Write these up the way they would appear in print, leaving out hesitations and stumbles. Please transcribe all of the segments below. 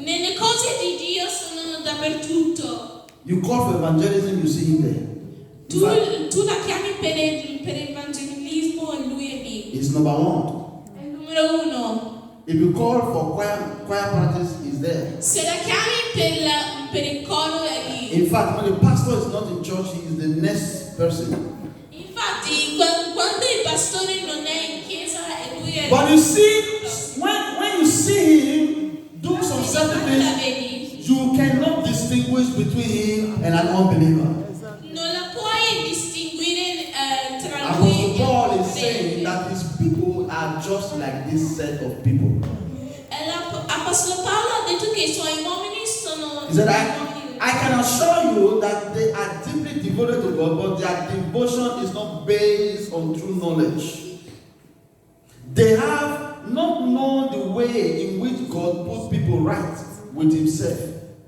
Nelle cose di Dio sono dappertutto. You call for evangelism, you see him there. Tu la chiami per evangelismo e lui è lì. He's number one. È il numero uno. If you call for choir practice, he's there. Se la chiami per il coro è lì. In fact, when the pastor is not in church, he is the next person. Infatti, quando il pastore non è in chiesa e lui è. But you see, when you see him do some certain things, you cannot distinguish between him and an unbeliever. Non la puoi distinguere tra lui Apostle e Paul is saying that his people are just like this set of people. Apostolo Paolo ha detto che I suoi uomini sono. He said, I can assure you that they are deeply devoted to God, but their devotion is not based on true knowledge. They have not known the way in which God puts people right with himself.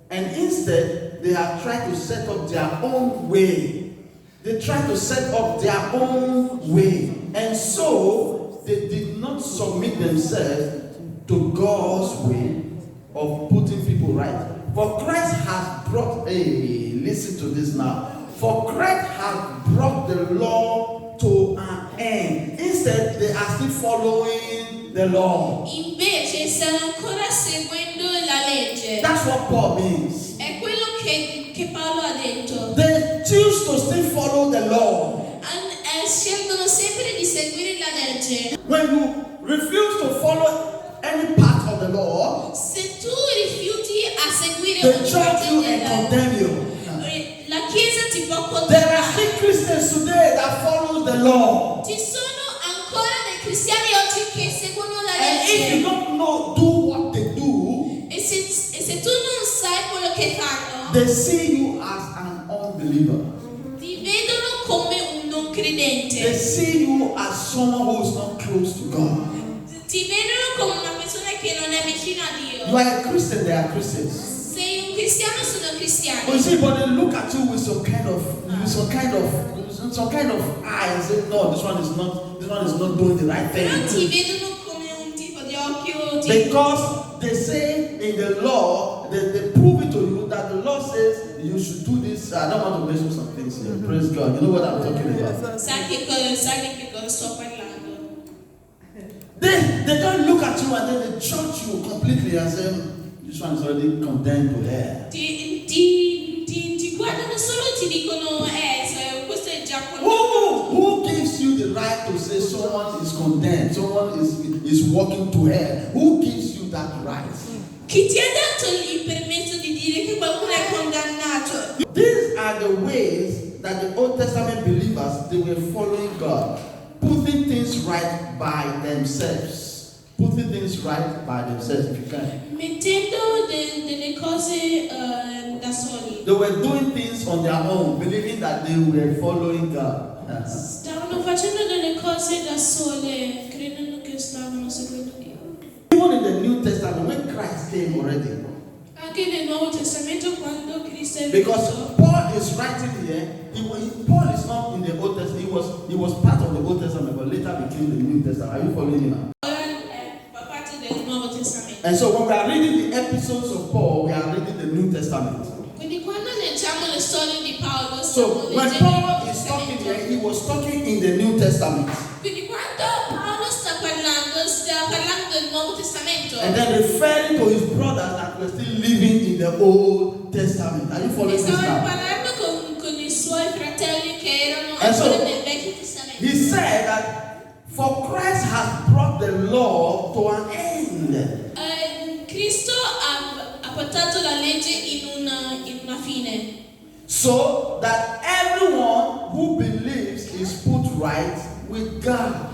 And instead, they have tried to set up their own way. They tried to set up their own way. And so, they did not submit themselves to God's way of putting people right. For Christ has brought, listen to this now. For Christ has brought the law to an end. Instead, they are still following the law. Invece stanno ancora seguendo la legge. That's what Paul means. È quello che Paolo ha detto. They choose to still follow the law. Scelgono sempre di seguire la legge. When you refuse to follow any part of the law, se tu rifiuti a seguire they judge you and condemn you. La Chiesa ti può condannare. There are still Christians today that follow the law. Ci sono ancora dei cristiani oggi che seguono la And legge. if you don't know, do what they do, E se tu non sai quello che fanno, they see you as an unbeliever. ti vedono come un non credente. They see you as someone who is not close to God. Ti vedono come una persona che non è vicina a Dio. You are a Christian, they are Christians. Sei un cristiano, sono cristiani. But you see, but they look at you with some kind of eye and say, no, this one is not doing the right Però ti thing. vedono come un tipo di occhio. Because they say in the law, they prove it to you that the law says you should do this. I don't want to mention some things here. Praise God. You know what I'm talking about. Sai di che cosa sto parlando? They don't look at you and then they judge you completely and say, this one is already condemned to hell. Ti guardano solo e ti dicono, questo è già condannato. Who gives you the right to say someone is condemned, someone is walking to hell? Who gives you that right? Chi ti ha dato il permesso di dire che qualcuno è condannato? These are the ways that the Old Testament believers, they were following God, putting things right by themselves. Putting things right by themselves, if you can. Mettendo delle cose da soli. They were doing things on their own, believing that they were following God. Stavano facendo delle cose da sole, credendo che stavano seguendo Dio. Even in the New Testament, when Christ came already. Anche nel Nuovo Testamento quando Cristo è Because venuto. Paul is writing here, Paul is not in the Old Testament, he was part of the Old Testament, but later became the New Testament. Are you following me now? And so when we are reading the episodes of Paul, we are reading the New Testament. Quindi quando leggiamo le storie di Paolo, So when Paul is talking here, he was talking in the New Testament. Quindi quando Paolo sta parlando del Nuovo Testamento. And then referring to his brothers that were still living in the Old Testament. Are you following this Stava now? parlando con I suoi fratelli che erano And so, ancora nel Vecchio Testamento. He said that for Christ has brought the law to an end. Cristo ha portato la legge in una fine. So that everyone who believes is put right with God.